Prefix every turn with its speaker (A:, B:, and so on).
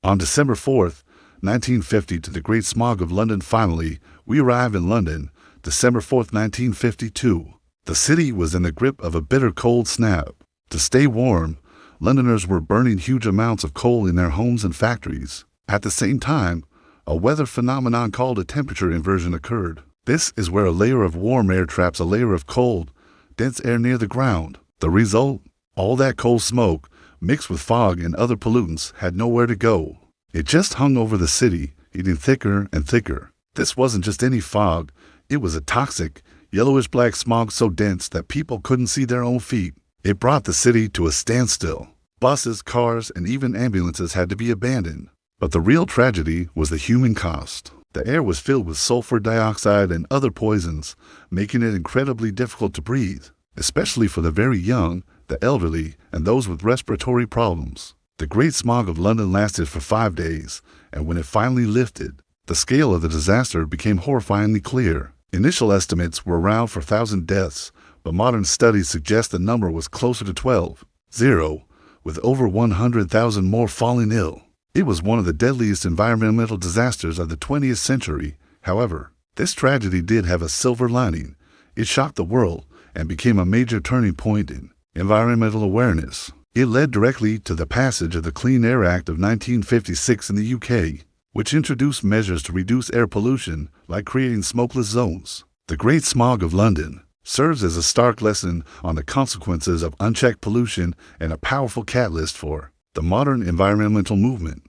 A: On December 4th, 1950, to the Great Smog of London. Finally, we arrive in London, December 4th, 1952. The city was in the grip of a bitter cold snap. To stay warm, Londoners were burning huge amounts of coal in their homes and factories. At the same time, a weather phenomenon called a temperature inversion occurred. This is where a layer of warm air traps a layer of cold, dense air near the ground. The result? All that coal smoke, mixed with fog and other pollutants, had nowhere to go. It just hung over the city, getting thicker and thicker. This wasn't just any fog. It was a toxic, yellowish-black smog so dense that people couldn't see their own feet. It brought the city to a standstill. Buses, cars, and even ambulances had to be abandoned. But the real tragedy was the human cost. The air was filled with sulfur dioxide and other poisons, making it incredibly difficult to breathe, especially for the very young, the elderly, and those with respiratory problems. The Great Smog of London lasted for 5 days, and when it finally lifted, the scale of the disaster became horrifyingly clear. Initial estimates were around 4,000 deaths, but modern studies suggest the number was closer to 12,000, with over 100,000 more falling ill. It was one of the deadliest environmental disasters of the 20th century. However, this tragedy did have a silver lining. It shocked the world and became a major turning point in environmental awareness. It led directly to the passage of the Clean Air Act of 1956 in the UK, which introduced measures to reduce air pollution, like creating smokeless zones. The Great Smog of London serves as a stark lesson on the consequences of unchecked pollution and a powerful catalyst for the modern environmental movement.